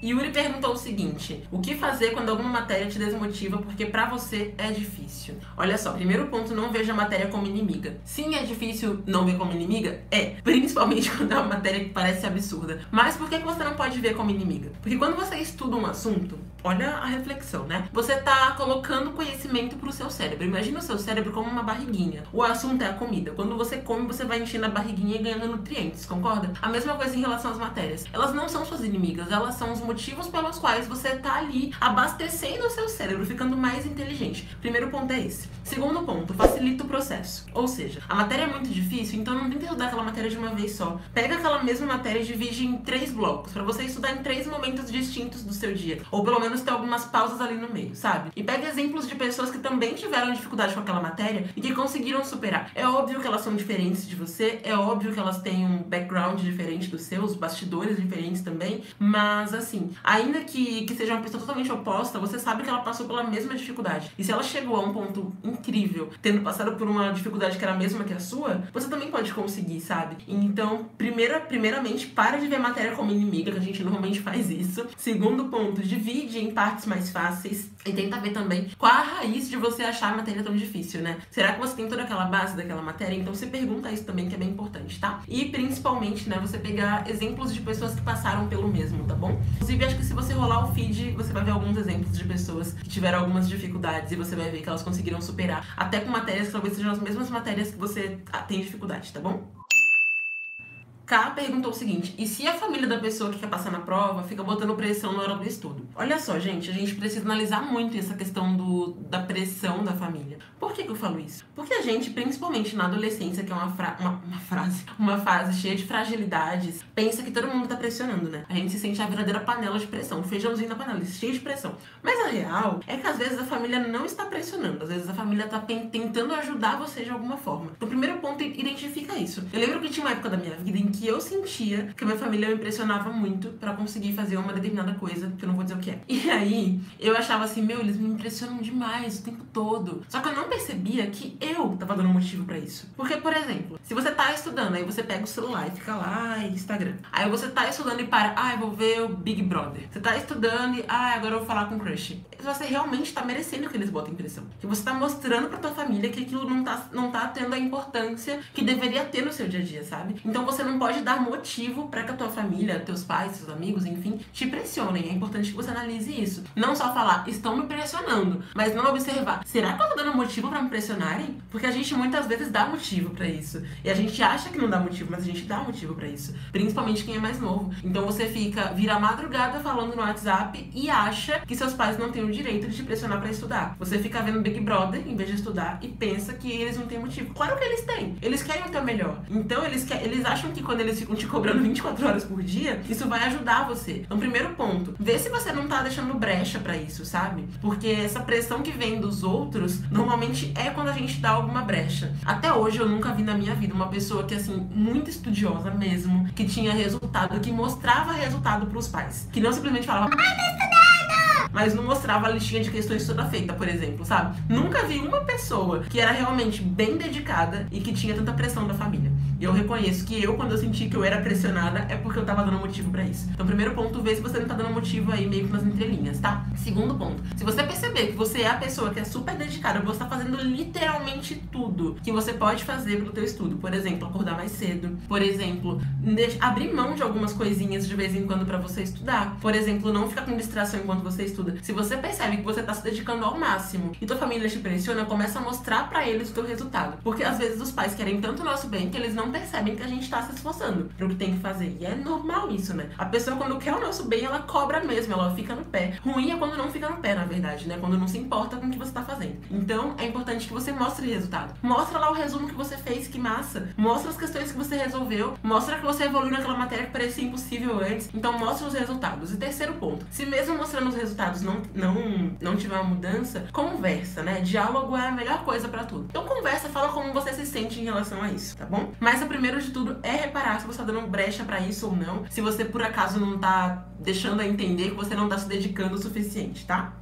Yuri perguntou o seguinte: o que fazer quando alguma matéria te desmotiva porque pra você é difícil? Olha só, primeiro ponto, não veja a matéria como inimiga. Sim, é difícil não ver como inimiga? É, principalmente quando é uma matéria que parece absurda. Mas por que você não pode ver como inimiga? Porque quando você estuda um assunto, olha a reflexão, né? Você tá colocando conhecimento pro seu cérebro. Imagina o seu cérebro como uma barriguinha. O assunto é a comida. Quando você come, você vai enchendo a barriguinha e ganhando nutrientes, concorda? A mesma coisa em relação às matérias. Elas não são suas inimigas, elas são os motivos pelos quais você tá ali abastecendo o seu cérebro, ficando mais inteligente. Primeiro ponto é esse. Segundo ponto, facilita o processo. Ou seja, a matéria é muito difícil, então não tenta estudar aquela matéria de uma vez só. Pega aquela mesma matéria e divide em 3 blocos, pra você estudar em 3 momentos distintos do seu dia. Ou pelo menos ter algumas pausas ali no meio, sabe? E pega exemplos de pessoas que também tiveram dificuldade com aquela matéria e que conseguiram superar. É óbvio que elas são diferentes de você, é óbvio que elas têm um background diferente do seu, os bastidores diferentes também, mas assim, ainda que seja uma pessoa totalmente oposta, você sabe que ela passou pela mesma dificuldade. E se ela chegou a um ponto incrível, tendo passado por uma dificuldade que era a mesma que a sua, você também pode conseguir, sabe? Então, primeiramente, para de ver a matéria como inimiga, que a gente normalmente faz isso. Segundo ponto, divide em partes mais fáceis e tenta ver também qual a raiz de você achar a matéria tão difícil, né? Será que você tem toda aquela base daquela matéria? Então se pergunta isso também, que é bem importante, tá? E principalmente, né, você pegar exemplos de pessoas que passaram pelo mesmo, tá bom? Inclusive, acho que se você rolar o feed, você vai ver alguns exemplos de pessoas que tiveram algumas dificuldades e você vai ver que elas conseguiram superar, até com matérias que talvez sejam as mesmas matérias que você tem dificuldade, tá bom? K perguntou o seguinte: e se a família da pessoa que quer passar na prova fica botando pressão na hora do estudo? Olha só, gente, a gente precisa analisar muito essa questão da pressão da família. Por que eu falo isso? Porque a gente, principalmente na adolescência, que é uma fase cheia de fragilidades, pensa que todo mundo tá pressionando, né? A gente se sente a verdadeira panela de pressão, o feijãozinho na panela, cheio de pressão. Mas a real é que às vezes a família não está pressionando, às vezes a família tá tentando ajudar você de alguma forma. Então, o primeiro ponto, identifica isso. Eu lembro que tinha uma época da minha vida em que que eu sentia que a minha família me impressionava muito pra conseguir fazer uma determinada coisa, que eu não vou dizer o que é. E aí, eu achava assim, meu, eles me impressionam demais o tempo todo. Só que eu não percebia que eu tava dando motivo pra isso. Porque, por exemplo, se você tá estudando, aí você pega o celular e fica lá, Instagram. Aí você tá estudando e para, eu vou ver o Big Brother. Você tá estudando e, agora eu vou falar com o crush. Você realmente tá merecendo que eles botem pressão. Que você tá mostrando pra tua família que aquilo não tá tendo a importância que deveria ter no seu dia a dia, sabe? Então você não pode dar motivo pra que a tua família, teus pais, seus amigos, enfim, te pressionem. É importante que você analise isso. Não só falar, estão me pressionando, mas não observar, será que eu tô dando motivo pra me pressionarem? Porque a gente muitas vezes dá motivo pra isso. E a gente acha que não dá motivo, mas a gente dá motivo pra isso. Principalmente quem é mais novo. Então você vira a madrugada falando no WhatsApp e acha que seus pais não têm o direito de te pressionar pra estudar. Você fica vendo Big Brother em vez de estudar e pensa que eles não têm motivo. Claro que eles têm. Eles querem o teu melhor. Então eles acham que quando eles ficam te cobrando 24 horas por dia, isso vai ajudar você. Então, primeiro ponto, vê se você não tá deixando brecha pra isso, sabe? Porque essa pressão que vem dos outros, normalmente é quando a gente dá alguma brecha. Até hoje eu nunca vi na minha vida uma pessoa que, assim, muito estudiosa mesmo, que tinha resultado, que mostrava resultado pros pais. Que não simplesmente falava, mas não mostrava a listinha de questões toda feita, por exemplo, sabe? Nunca vi uma pessoa que era realmente bem dedicada e que tinha tanta pressão da família. E eu reconheço que quando eu senti que eu era pressionada, é porque eu tava dando motivo pra isso. Então, primeiro ponto, vê se você não tá dando motivo aí meio que nas entrelinhas, tá? Segundo ponto, se você perceber que você é a pessoa que é super dedicada, você tá fazendo literalmente tudo que você pode fazer pro teu estudo. Por exemplo, acordar mais cedo. Por exemplo, abrir mão de algumas coisinhas de vez em quando pra você estudar. Por exemplo, não ficar com distração enquanto você estuda. Se você percebe que você tá se dedicando ao máximo e tua família te pressiona, começa a mostrar pra eles o teu resultado. Porque às vezes os pais querem tanto o nosso bem que eles não percebem que a gente tá se esforçando pro que tem que fazer. E é normal isso, né? A pessoa, quando quer o nosso bem, ela cobra mesmo, ela fica no pé. Ruim é quando não fica no pé, na verdade, né? Quando não se importa com o que você tá fazendo. Então, é importante que você mostre o resultado. Mostra lá o resumo que você fez, que massa. Mostra as questões que você resolveu. Mostra que você evoluiu naquela matéria que parecia impossível antes. Então, mostra os resultados. E terceiro ponto, se mesmo mostrando os resultados não tiver uma mudança, conversa, né? Diálogo é a melhor coisa pra tudo. Então, conversa, fala como você se sente em relação a isso, tá bom? Mas o primeiro de tudo é reparar se você tá dando brecha pra isso ou não. Se você, por acaso, não tá deixando a entender que você não tá se dedicando o suficiente, tá?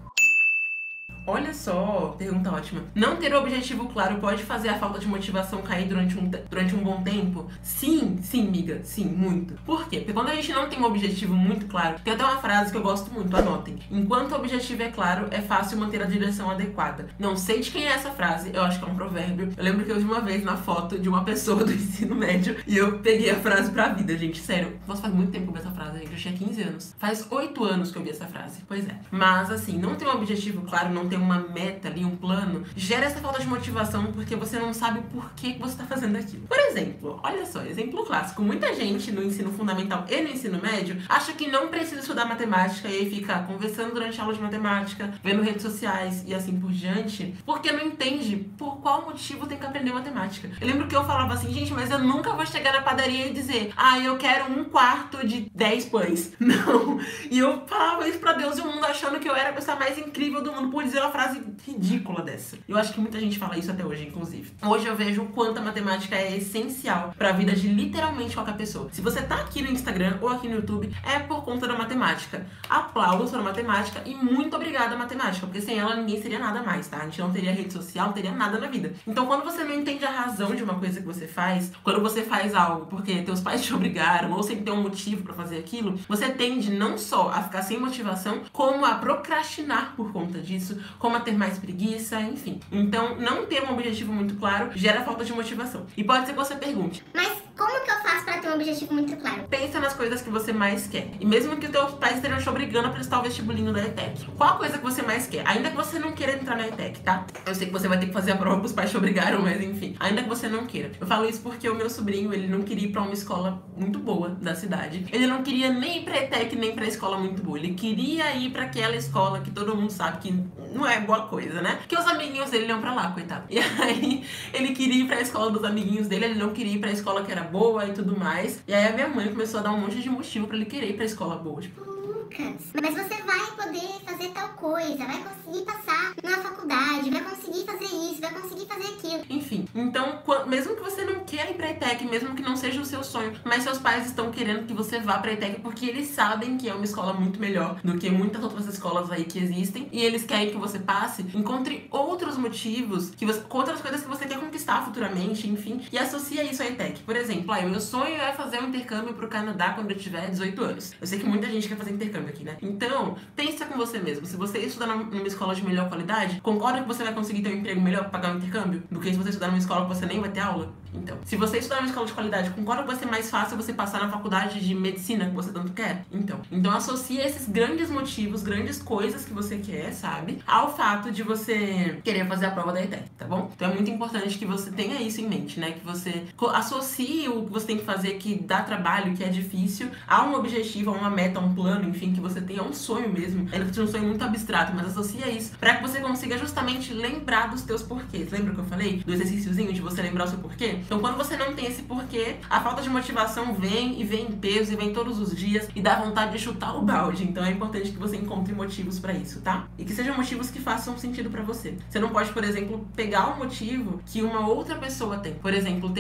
Olha só, pergunta ótima. Não ter o objetivo claro pode fazer a falta de motivação cair durante um bom tempo? Sim, miga. Sim, muito. Por quê? Porque quando a gente não tem um objetivo muito claro, tem até uma frase que eu gosto muito, anotem. Enquanto o objetivo é claro, é fácil manter a direção adequada. Não sei de quem é essa frase, eu acho que é um provérbio. Eu lembro que eu vi uma vez na foto de uma pessoa do ensino médio e eu peguei a frase pra vida, gente. Sério, nossa, faz muito tempo que eu vi essa frase, gente. Eu tinha 15 anos. Faz 8 anos que eu vi essa frase. Pois é. Mas, assim, não ter um objetivo claro, não ter uma meta ali, um plano, gera essa falta de motivação porque você não sabe o porquê que você tá fazendo aquilo. Por exemplo, olha só, exemplo clássico. Muita gente no ensino fundamental e no ensino médio acha que não precisa estudar matemática e aí fica conversando durante a aula de matemática, vendo redes sociais e assim por diante, porque não entende por qual motivo tem que aprender matemática. Eu lembro que eu falava assim, gente, mas eu nunca vou chegar na padaria e dizer, eu quero 1/4 de 10 pães. Não. E eu falava isso pra Deus e o mundo achando que eu era a pessoa mais incrível do mundo por dizer uma frase ridícula dessa. Eu acho que muita gente fala isso até hoje, inclusive. Hoje eu vejo o quanto a matemática é essencial pra vida de literalmente qualquer pessoa. Se você tá aqui no Instagram ou aqui no YouTube, é por conta da matemática. Aplausos para a matemática e muito obrigada, matemática, porque sem ela ninguém seria nada mais, tá? A gente não teria rede social, não teria nada na vida. Então, quando você não entende a razão de uma coisa que você faz, quando você faz algo porque teus pais te obrigaram ou sem ter um motivo pra fazer aquilo, você tende não só a ficar sem motivação, como a procrastinar por conta disso, como a ter mais preguiça, enfim. Então, não ter um objetivo muito claro gera falta de motivação. E pode ser que você pergunte, Mas como que eu faço pra ter um objetivo muito claro? pensa nas coisas que você mais quer. E mesmo que os teus pais estejam te obrigando a prestar o vestibulinho da ETEC, qual a coisa que você mais quer? Ainda que você não queira entrar na ETEC, tá? Eu sei que você vai ter que fazer a prova que os pais te obrigaram, mas enfim. Ainda que você não queira. Eu falo isso porque o meu sobrinho, ele não queria ir pra uma escola muito boa da cidade. Ele não queria nem ir pra ETEC, nem pra escola muito boa. Ele queria ir pra aquela escola que todo mundo sabe que não é boa coisa, né? Que os amiguinhos dele iam pra lá, coitado. E aí, ele queria ir pra escola dos amiguinhos dele, ele não queria ir pra escola que era boa e tudo mais. E aí a minha mãe começou a dar um monte de motivo pra ele querer ir pra escola boa. Tipo, Lucas, mas você vai poder fazer tal coisa, vai conseguir passar na faculdade, vai conseguir fazer isso, vai conseguir fazer aquilo. Enfim, então, mesmo que você não queira ir pra ETEC, mesmo que não seja o seu sonho, mas seus pais estão querendo que você vá pra ETEC porque eles sabem que é uma escola muito melhor do que muitas outras escolas aí que existem, e eles querem que você passe, encontre outros motivos, com outras coisas que você quer conquistar futuramente, enfim, e associa isso à ETEC. Por exemplo, o meu sonho é fazer um intercâmbio pro Canadá quando eu tiver 18 anos. Eu sei que muita gente quer fazer intercâmbio aqui, né? Então, pensa com você mesmo. Se você estudar numa escola de melhor qualidade, concorda que você vai conseguir ter um emprego melhor pra pagar um intercâmbio do que se você estudar numa escola que você nem vai ter aula? Então, se você estudar numa escola de qualidade, concorda que vai ser mais fácil você passar na faculdade de medicina que você tanto quer? Então associa esses grandes motivos, grandes coisas que você quer, sabe? Ao fato de você querer fazer a prova da ETEC, tá bom? Então é muito importante que você tenha isso em mente, né? Que você associe o que você tem que fazer, que dá trabalho, que é difícil, a um objetivo, a uma meta, a um plano, enfim, que você tenha um sonho mesmo. Ainda que seja um sonho muito abstrato, mas associa isso pra que você consiga justamente lembrar dos teus porquês. Lembra que eu falei do exercíciozinho de você lembrar o seu porquê? Então quando você não tem esse porquê, a falta de motivação vem em peso e vem todos os dias e dá vontade de chutar o balde. Então é importante que você encontre motivos pra isso, tá? E que sejam motivos que façam sentido pra você. Você não pode, por exemplo, pegar um motivo que uma outra pessoa tem. Por exemplo,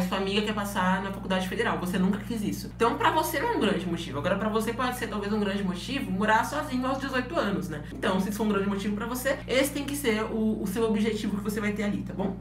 sua amiga quer passar na faculdade federal, você nunca quis isso. Então pra você não é um grande motivo. Agora pra você pode ser talvez um grande motivo morar sozinho aos 18 anos, né? Então se isso for um grande motivo pra você, esse tem que ser o seu objetivo que você vai ter ali, tá bom?